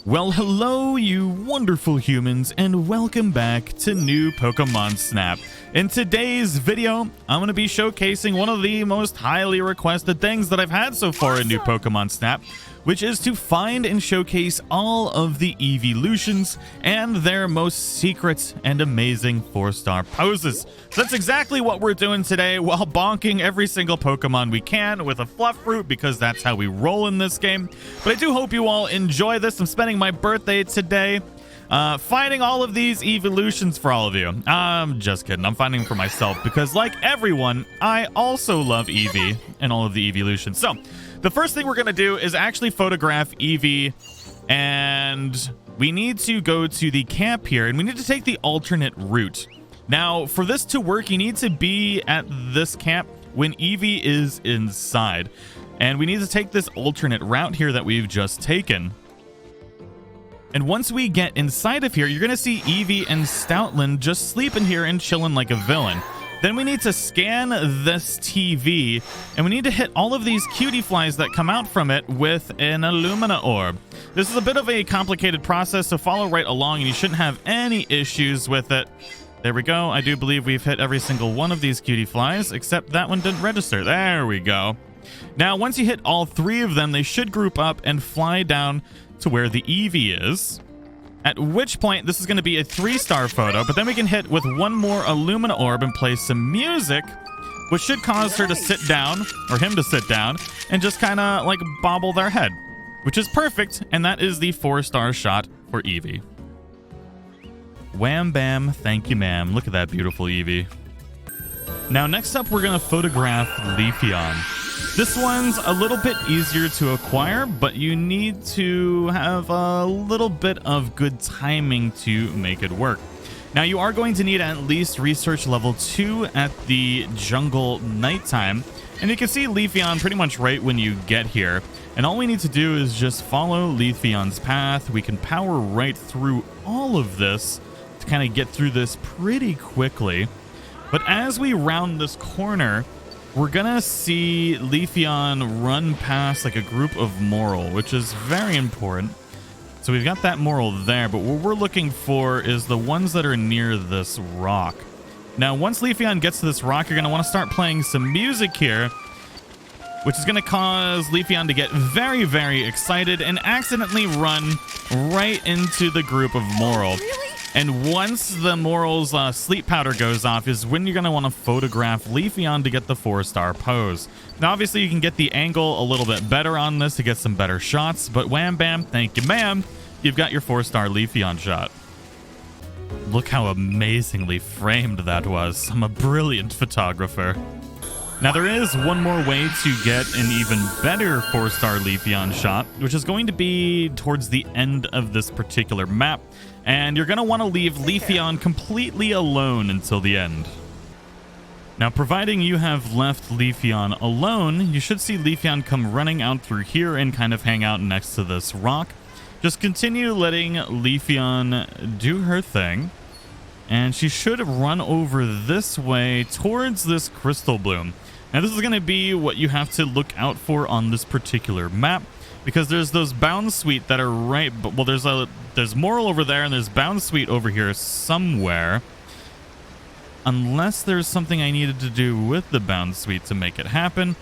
Well, hello, you wonderful humans, and welcome back to new Pokémon Snap. In today's video, I'm going to be showcasing one of the most highly requested things that I've had so far in new Pokémon Snap, which is to find and showcase all of the evolutions and their most secret and amazing 4-star poses. So that's exactly what we're doing today, while bonking every single Pokemon we can with a fluff fruit, because that's how we roll in this game. But I do hope you all enjoy this. I'm spending my birthday today finding all of these evolutions for all of you. I'm just kidding. I'm finding them for myself because, like everyone, I also love Evie and all of the evolutions. So the first thing we're going to do is actually photograph Evie, and we need to go to the camp here, and we need to take the alternate route. Now, for this to work, you need to be at this camp when Evie is inside, and we need to take this alternate route here that we've just taken. And once we get inside of here, you're going to see Evie and Stoutland just sleeping here and chilling like a villain. Then we need to scan this TV, and we need to hit all of these cutie flies that come out from it with an Illumina orb. This is a bit of a complicated process, so follow right along, and you shouldn't have any issues with it. There we go. I do believe we've hit every single one of these cutie flies, except that one didn't register. There we go. Now, once you hit all three of them, they should group up and fly down to where the Eevee is. At which point, this is going to be a 3-star photo, but then we can hit with one more Illumina orb and play some music, which should cause her to sit down, or him to sit down, and just kind of like bobble their head, which is perfect, and that is the 4-star shot for Eevee. Wham bam, thank you ma'am. Look at that beautiful Eevee. Now next up, we're going to photograph Leafeon. This one's a little bit easier to acquire, but you need to have a little bit of good timing to make it work. Now, you are going to need at least research level 2 at the jungle nighttime, and you can see Leafeon pretty much right when you get here. And all we need to do is just follow Leafeon's path. We can power right through all of this to kind of get through this pretty quickly. But as we round this corner, we're gonna see Leafeon run past like a group of Moral, which is very important. So we've got that Moral there, but what we're looking for is the ones that are near this rock. Now, once Leafeon gets to this rock, you're gonna want to start playing some music here, which is gonna cause Leafeon to get very, very excited and accidentally run right into the group of Moral. And once the Moral's sleep powder goes off is when you're going to want to photograph Leafeon to get the 4-star pose. Now, obviously, you can get the angle a little bit better on this to get some better shots, but wham bam, thank you ma'am, you've got your 4-star Leafeon shot. Look how amazingly framed that was. I'm a brilliant photographer. Now, there is one more way to get an even better 4-star Leafeon shot, which is going to be towards the end of this particular map. And you're going to want to leave Leafeon completely alone until the end. Now, providing you have left Leafeon alone, you should see Leafeon come running out through here and kind of hang out next to this rock. Just continue letting Leafeon do her thing. And she should run over this way towards this crystal bloom. Now, this is going to be what you have to look out for on this particular map, because there's those bound suite that are right, well, there's Moral over there, and there's bound suite over here somewhere, unless there's something I needed to do with the bound suite to make it happen.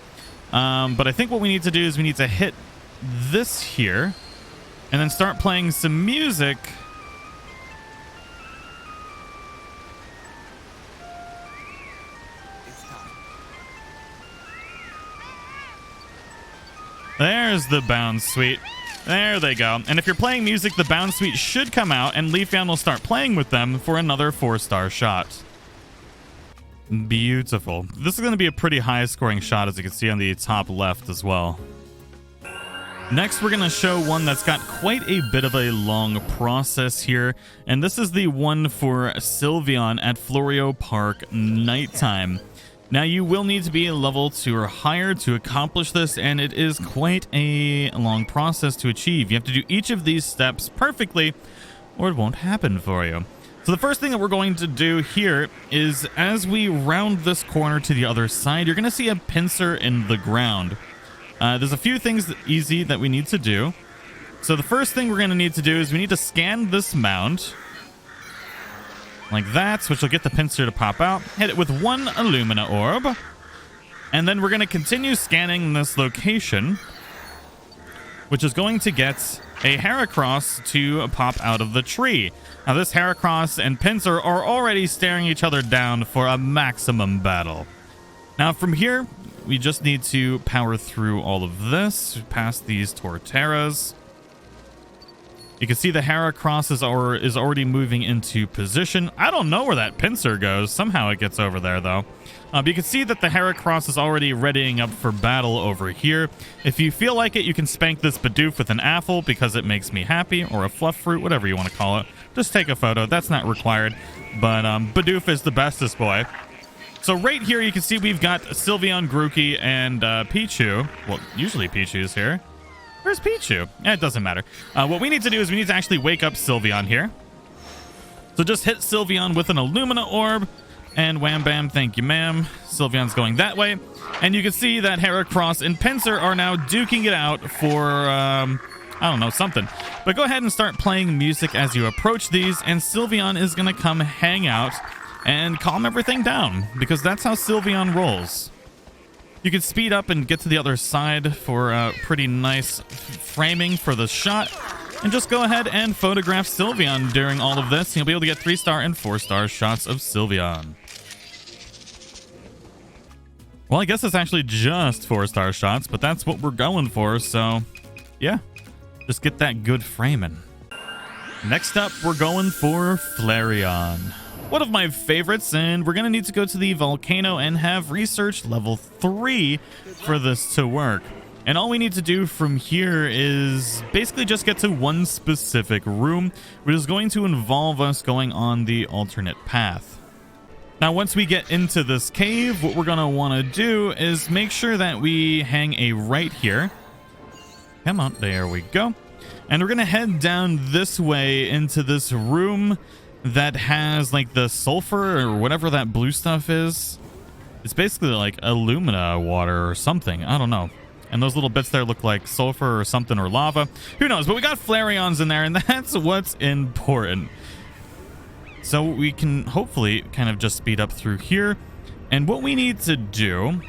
But I think what we need to do is we need to hit this here and then start playing some music. There's the bound suite. There they go. And if you're playing music, the bound suite should come out, and Leafeon will start playing with them for another 4-star shot. Beautiful. This is going to be a pretty high-scoring shot, as you can see on the top left as well. Next, we're going to show one that's got quite a bit of a long process here, and this is the one for Sylveon at Florio Park nighttime. Now, you will need to be level 2 or higher to accomplish this, and it is quite a long process to achieve. You have to do each of these steps perfectly, or it won't happen for you. So the first thing that we're going to do here is, as we round this corner to the other side, you're going to see a pincer in the ground. There's a few things easy that we need to do. So the first thing we're going to need to do is we need to scan this mound. Like that, which will get the pincer to pop out. Hit it with one Illumina orb. And then we're going to continue scanning this location, which is going to get a Heracross to pop out of the tree. Now this Heracross and Pinsir are already staring each other down for a maximum battle. Now from here, we just need to power through all of this, past these Torterras. You can see the Heracross is already moving into position. I don't know where that Pinsir goes. Somehow it gets over there, though. But you can see that the Heracross is already readying up for battle over here. If you feel like it, you can spank this Bidoof with an apple because it makes me happy, or a fluff fruit, whatever you want to call it. Just take a photo. That's not required. But Bidoof is the bestest boy. So right here, you can see we've got Sylveon, Grookey, and Pichu. Well, usually Pichu's here. Where's Pichu? It doesn't matter. What we need to do is we need to actually wake up Sylveon here. So just hit Sylveon with an Illumina orb. And wham bam, thank you ma'am. Sylveon's going that way. And you can see that Heracross and Pinsir are now duking it out for, I don't know, something. But go ahead and start playing music as you approach these. And Sylveon is going to come hang out and calm everything down. Because that's how Sylveon rolls. You can speed up and get to the other side for a pretty nice framing for the shot. And just go ahead and photograph Sylveon during all of this. You'll be able to get 3-star and 4-star shots of Sylveon. Well, I guess it's actually just 4-star shots, but that's what we're going for. So, yeah, just get that good framing. Next up, we're going for Flareon. One of my favorites, and we're going to need to go to the volcano and have research level 3 for this to work. And all we need to do from here is basically just get to one specific room, which is going to involve us going on the alternate path. Now, once we get into this cave, what we're going to want to do is make sure that we hang a right here. Come on, there we go. And we're going to head down this way into this room that has like the sulfur or whatever that blue stuff is. It's basically like Illumina water or something. I don't know. And those little bits there look like sulfur or something or lava. Who knows? But we got Flareons in there, and that's what's important. So we can hopefully kind of just speed up through here. And what we need to do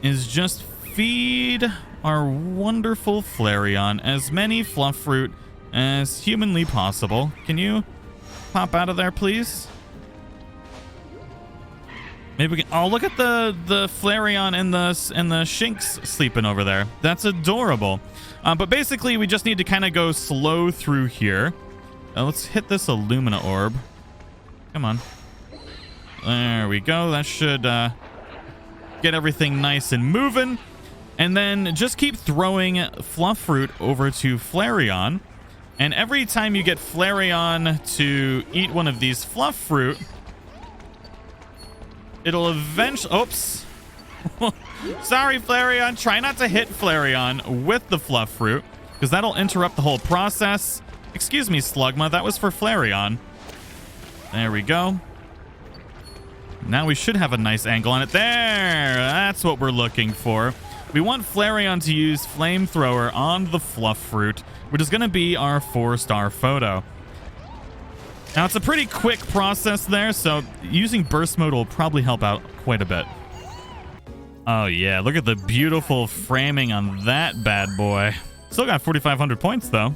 is just feed our wonderful Flareon as many fluff fruit as humanly possible. Can you pop out of there, please? Maybe we can. Oh, look at the Flareon and the Shinx sleeping over there. That's adorable. But basically, we just need to kind of go slow through here. Let's hit this Illumina orb. Come on. There we go. That should get everything nice and moving. And then just keep throwing fluff fruit over to Flareon. And every time you get Flareon to eat one of these fluff fruit, it'll eventually... Oops. Sorry, Flareon. Try not to hit Flareon with the fluff fruit, because that'll interrupt the whole process. Excuse me, Slugma. That was for Flareon. There we go. Now we should have a nice angle on it. There! That's what we're looking for. We want Flareon to use Flamethrower on the fluff fruit, which is going to be our 4-star photo. Now, it's a pretty quick process there, so using burst mode will probably help out quite a bit. Oh, yeah. Look at the beautiful framing on that bad boy. Still got 4,500 points, though.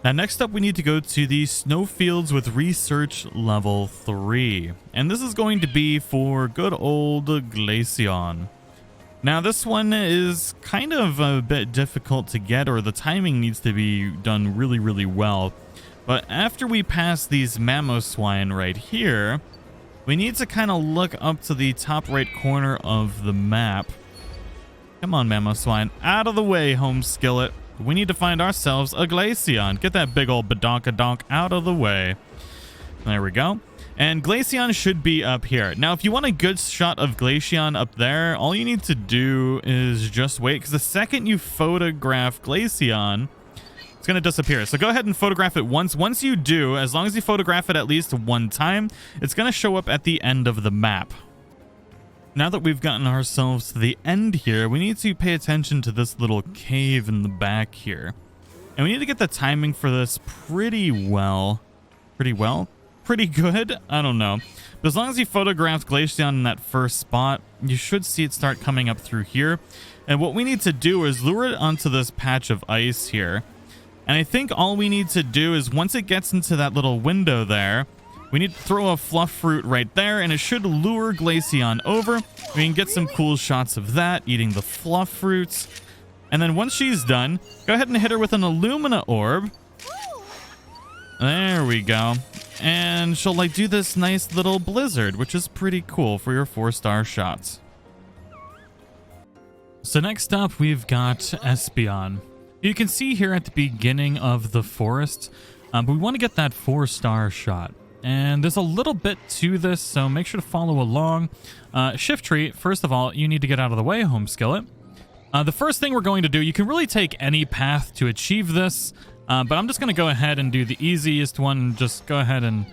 Now, next up, we need to go to the snowfields with research level 3. And this is going to be for good old Glaceon. Now, this one is kind of a bit difficult to get, or the timing needs to be done really, really well. But after we pass these Mamoswine right here, we need to kind of look up to the top right corner of the map. Come on, Mamoswine. Out of the way, home skillet. We need to find ourselves a Glaceon. Get that big old badonkadonk out of the way. There we go. And Glaceon should be up here. Now, if you want a good shot of Glaceon up there, all you need to do is just wait, because the second you photograph Glaceon, it's going to disappear. So go ahead and photograph it once. Once you do, as long as you photograph it at least one time, it's going to show up at the end of the map. Now that we've gotten ourselves to the end here, we need to pay attention to this little cave in the back here. And we need to get the timing for this pretty well. Pretty good? I don't know. But as long as you photographed Glaceon in that first spot, you should see it start coming up through here. And what we need to do is lure it onto this patch of ice here. And I think all we need to do is once it gets into that little window there, we need to throw a fluff fruit right there, and it should lure Glaceon over. We can get some cool shots of that, eating the fluff fruits. And then once she's done, go ahead and hit her with an Illumina orb. There we go. And she'll like do this nice little blizzard, which is pretty cool for your 4-star shots. So next up, we've got Espeon. You can see here at the beginning of the forest, but we want to get that 4-star shot. And there's a little bit to this, so make sure to follow along. Shift tree, first of all, you need to get out of the way, Home Skillet. The first thing we're going to do, you can really take any path to achieve this, but I'm just going to go ahead and do the easiest one. Just go ahead and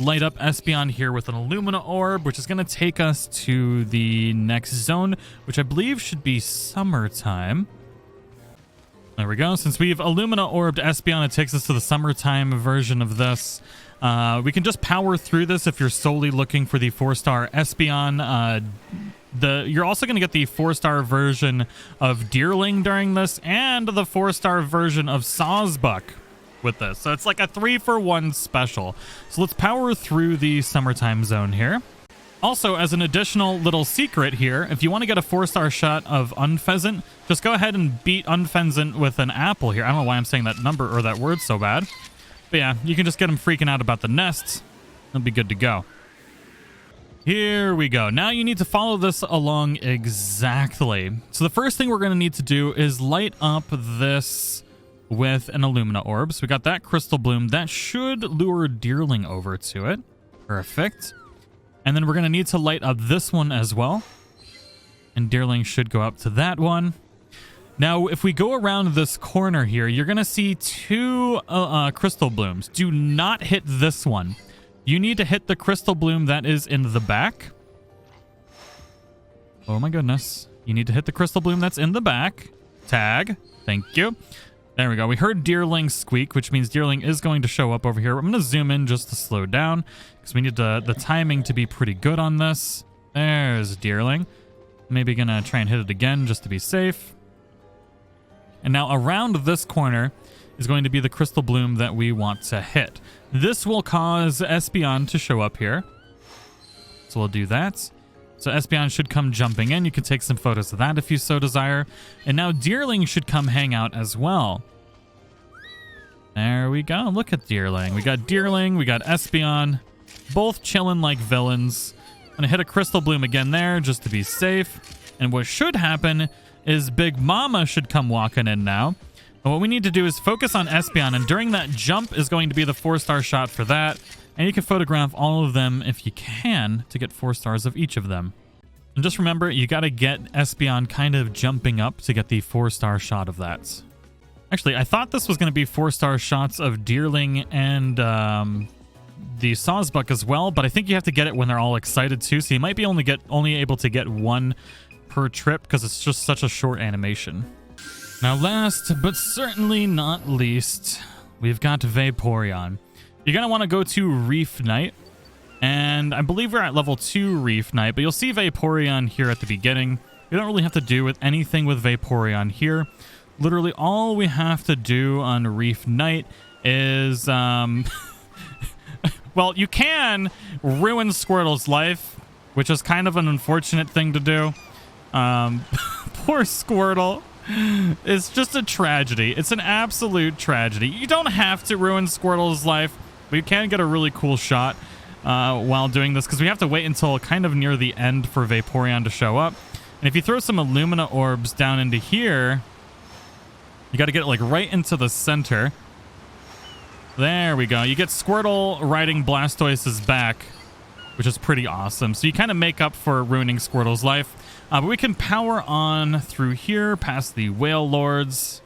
light up Espeon here with an Illumina orb, which is going to take us to the next zone, which I believe should be summertime. There we go. Since we've Illumina orbed Espeon, it takes us to the summertime version of this. We can just power through this if you're solely looking for the 4-star Espeon. You're also going to get the 4-star version of Deerling during this, and the 4-star version of Sawsbuck with this. So it's like a 3-for-1 special. So let's power through the summertime zone here. Also, as an additional little secret here, if you want to get a 4-star shot of Unpheasant, just go ahead and beat Unpheasant with an apple here. I don't know why I'm saying that number or that word so bad. But yeah, you can just get him freaking out about the nests. It'll be good to go. Here we go. Now you need to follow this along exactly. So the first thing we're going to need to do is light up this with an Illumina orb. So we got that Crystal Bloom. That should lure Deerling over to it. Perfect. And then we're going to need to light up this one as well. And Deerling should go up to that one. Now, if we go around this corner here, you're going to see 2 Crystal Blooms. Do not hit this one. You need to hit the Crystal Bloom that is in the back. Oh my goodness. You need to hit the Crystal Bloom that's in the back. Tag. Thank you. There we go. We heard Deerling squeak, which means Deerling is going to show up over here. I'm going to zoom in just to slow down because we need the timing to be pretty good on this. There's Deerling. Maybe going to try and hit it again just to be safe. And now around this corner is going to be the Crystal Bloom that we want to hit. This will cause Espeon to show up here. So we'll do that. So Espeon should come jumping in. You can take some photos of that if you so desire. And now Deerling should come hang out as well. There we go. Look at Deerling. We got Deerling. We got Espeon. Both chilling like villains. I'm going to hit a Crystal Bloom again there just to be safe. And what should happen is Big Mama should come walking in now. And what we need to do is focus on Espeon, and during that jump is going to be the 4-star shot for that. And you can photograph all of them if you can to get 4 stars of each of them. And just remember, you got to get Espeon kind of jumping up to get the 4-star shot of that. Actually, I thought this was going to be 4-star shots of Deerling and the Sawsbuck as well, but I think you have to get it when they're all excited too. So you might be only able to get 1 per trip because it's just such a short animation. Now last, but certainly not least, we've got Vaporeon. You're going to want to go to Reef Knight, and I believe we're at level 2 Reef Knight, but you'll see Vaporeon here at the beginning. We don't really have to do with anything with Vaporeon here. Literally all we have to do on Reef Knight is, well, you can ruin Squirtle's life, which is kind of an unfortunate thing to do. Poor Squirtle. It's just a tragedy. It's an absolute tragedy. You don't have to ruin Squirtle's life, but you can get a really cool shot while doing this, because we have to wait until kind of near the end for Vaporeon to show up. And if you throw some Illumina orbs down into here, you got to get it like right into the center. There we go. You get Squirtle riding Blastoise's back, which is pretty awesome. So you kind of make up for ruining Squirtle's life. But we can power on through here past the Whale Lords.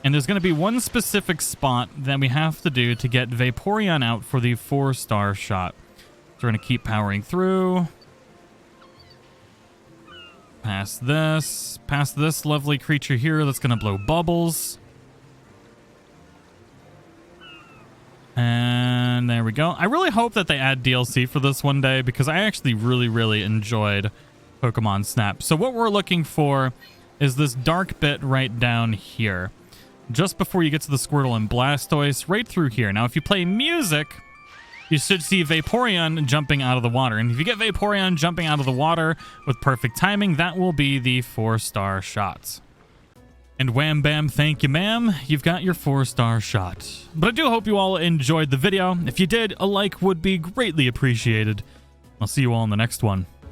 And there's going to be one specific spot that we have to do to get Vaporeon out for the 4-star shot. So we're going to keep powering through. Past this lovely creature here that's going to blow bubbles. And there we go. I really hope that they add DLC for this one day because I actually really enjoyed Pokemon Snap. So what we're looking for is this dark bit right down here. Just before you get to the Squirtle and Blastoise, right through here. Now, if you play music, you should see Vaporeon jumping out of the water. And if you get Vaporeon jumping out of the water with perfect timing, that will be the 4-star shots. And wham bam, thank you ma'am, you've got your 4-star shot. But I do hope you all enjoyed the video. If you did, a like would be greatly appreciated. I'll see you all in the next one.